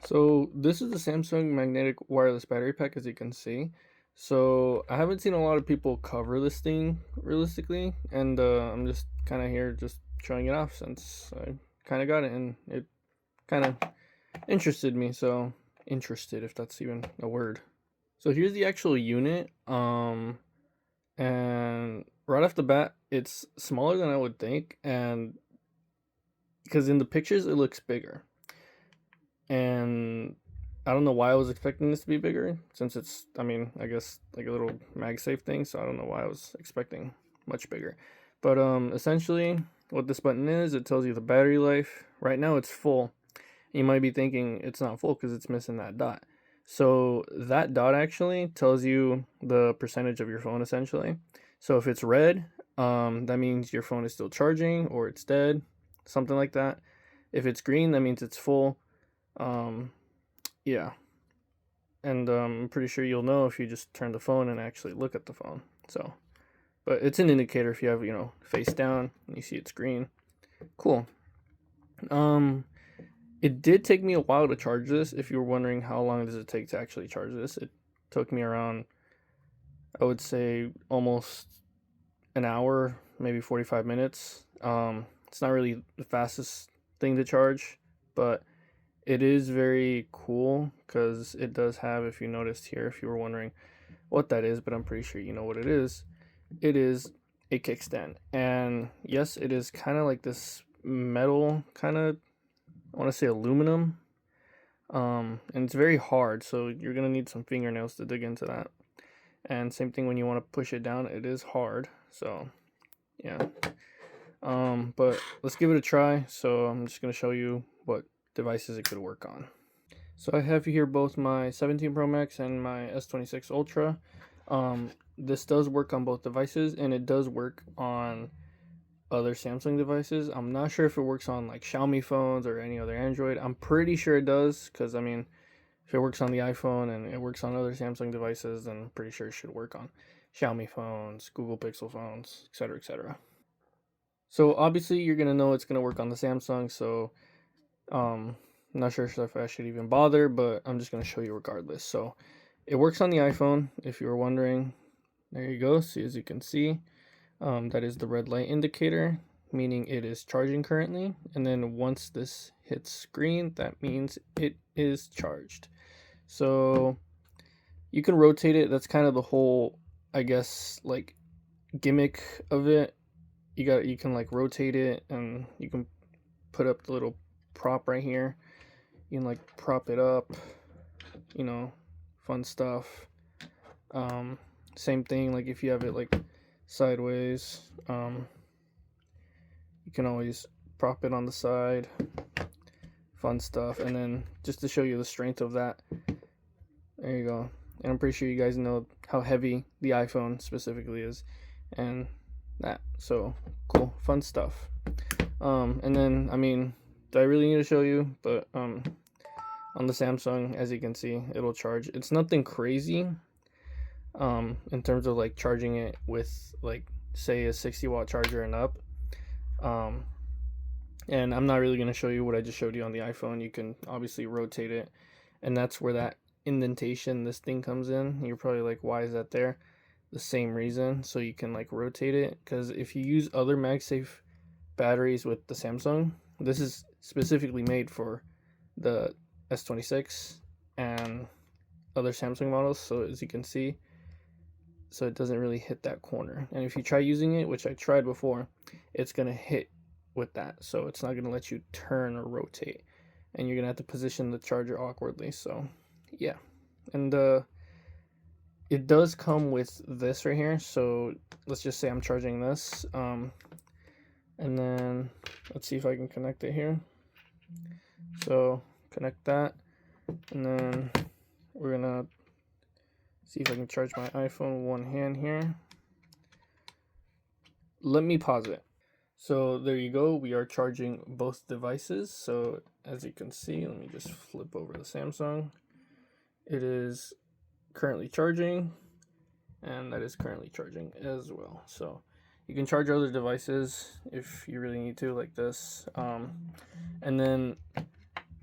So this is the Samsung magnetic wireless battery pack, as you can see. So I haven't seen a lot of people cover this thing realistically, and I'm just kind of here just showing it off since I kind of got it and it kind of interested me. So interested, if that's even a word. So here's the actual unit. And right off the bat, it's smaller than I would think, and because in the pictures it looks bigger. And I don't know why I was expecting this to be bigger, since it's, I mean, I guess like a little MagSafe thing. So I don't know why I was expecting much bigger. But essentially, what this button is, it tells you the battery life. Right now, it's full. You might be thinking it's not full because it's missing that dot. So that dot actually tells you the percentage of your phone essentially. So if it's red, that means your phone is still charging or it's dead, something like that. If it's green, that means it's full. Um, yeah, and I'm pretty sure you'll know if you just turn the phone and actually look at the phone. So, but it's an indicator if you have, face down and you see it's green. Cool. Um, it did take me a while to charge this. If you were wondering how long does it take to actually charge this, it took me around, I would say, almost an hour, maybe 45 minutes. It's not really the fastest thing to charge, but it is very cool because it does have, if you noticed here, if you were wondering what that is, but I'm pretty sure you know what it is. It is a kickstand. And yes, it is kind of like this metal, kind of, I want to say aluminum. And it's very hard, so you're going to need some fingernails to dig into that. And same thing when you want to push it down, it is hard. So, yeah. But let's give it a try. So I'm just going to show you what devices it could work on. So I have here both my 17 Pro Max and my S26 Ultra. This does work on both devices, and it does work on other Samsung devices. I'm not sure if it works on like Xiaomi phones or any other Android. I'm pretty sure it does, because I mean, if it works on the iPhone and it works on other Samsung devices, then I'm pretty sure it should work on Xiaomi phones, Google Pixel phones, etc., etc. So obviously you're gonna know it's gonna work on the Samsung. So I'm not sure if I should even bother, but I'm just gonna show you regardless. So it works on the iPhone, if you were wondering. There you go. See, as you can see, that is the red light indicator, meaning it is charging currently. And then once this hits green, that means it is charged. So you can rotate it. That's kind of the whole, I guess, like gimmick of it. You can like rotate it, and you can put up the little prop right here. You can like prop it up, you know, fun stuff. Um, Same thing, like if you have it like sideways, you can always prop it on the side. Fun stuff. And then just to show you the strength of that, there you go. And I'm pretty sure you guys know how heavy the iPhone specifically is, and that. So cool, fun stuff. And then I mean, do I really need to show you? But on the Samsung, as you can see, it'll charge. It's nothing crazy in terms of like charging it with like say a 60-watt charger and up. Um and I'm not really going to show you what I just showed you on the iPhone. You can obviously rotate it, and that's where that indentation, this thing, comes in. You're probably like, why is that there? The same reason. So you can like rotate it, because if you use other MagSafe batteries with the Samsung, this is specifically made for the S26 and other Samsung models. So as you can see, so it doesn't really hit that corner. And if you try using it, which I tried before, it's going to hit with that. So it's not going to let you turn or rotate. And you're going to have to position the charger awkwardly. So yeah. And it does come with this right here. So let's just say I'm charging this. And then let's see if I can connect it here. So connect that. And then we're going to see if I can charge my iPhone with one hand here. Let me pause it. So there you go. We are charging both devices. So as you can see, let me just flip over the Samsung. It is currently charging, and that is currently charging as well. So you can charge other devices if you really need to, like this. And then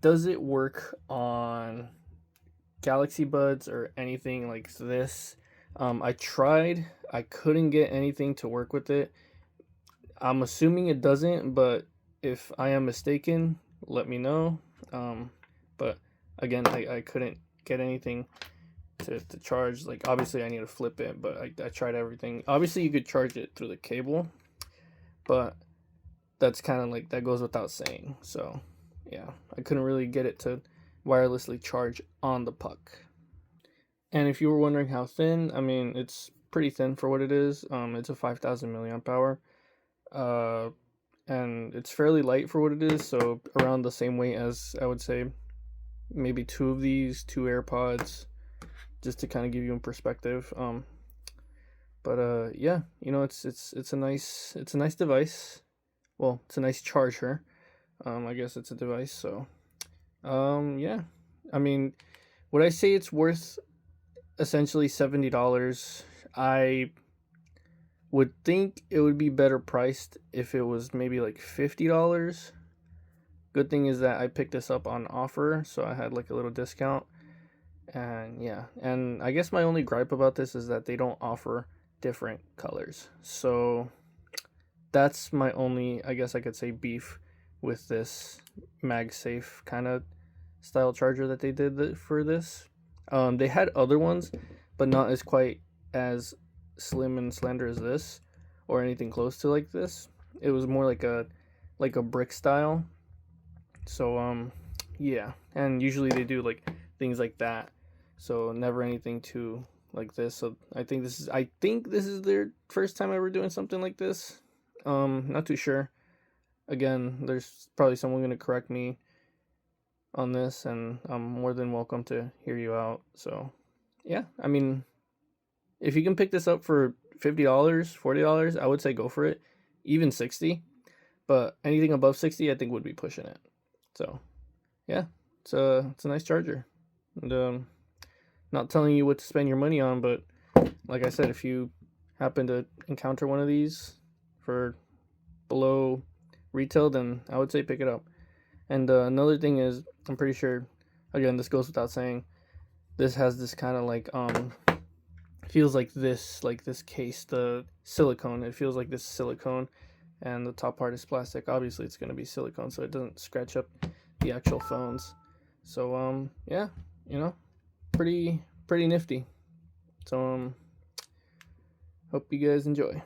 does it work on Galaxy Buds or anything like this? I tried, I couldn't get anything to work with it. I'm assuming it doesn't, but if I am mistaken, let me know. But again, I couldn't get anything to charge. Like, obviously I need to flip it, but I tried everything. Obviously you could charge it through the cable, but that's kind of like, that goes without saying. So yeah, I couldn't really get it to wirelessly charge on the puck. And if you were wondering how thin, I mean, it's pretty thin for what it is. It's a 5,000 milliamp hour, and it's fairly light for what it is. So around the same weight as, I would say, maybe two of these, two AirPods, just to kind of give you in perspective. But yeah, you know, it's a nice device. Well, it's a nice charger. I guess it's a device. So yeah, I mean, would I say it's worth essentially $70? I would think it would be better priced if it was maybe like $50. Good thing is that I picked this up on offer, so I had like a little discount. And yeah, and I guess my only gripe about this is that they don't offer different colors. So that's my only, I guess I could say, beef with this MagSafe kind of style charger that they did for this. They had other ones, but not as quite as slim and slender as this, or anything close to like this. It was more like a brick style. So yeah, and usually they do like things like that. So never anything too like this. So I think this is their first time ever doing something like this. Not too sure. Again, there's probably someone gonna correct me on this, and I'm more than welcome to hear you out. So yeah, I mean, if you can pick this up for $50, $40, I would say go for it. Even 60, but anything above 60, I think would be pushing it. So yeah, it's a nice charger, and not telling you what to spend your money on, but like I said, if you happen to encounter one of these for below retail, then I would say pick it up. And another thing is, I'm pretty sure, again, this goes without saying, this has this kind of like feels like this case, the silicone. It feels like this silicone, and the top part is plastic. Obviously, it's gonna be silicone, so it doesn't scratch up the actual phones. So yeah, you know, pretty nifty. So hope you guys enjoy.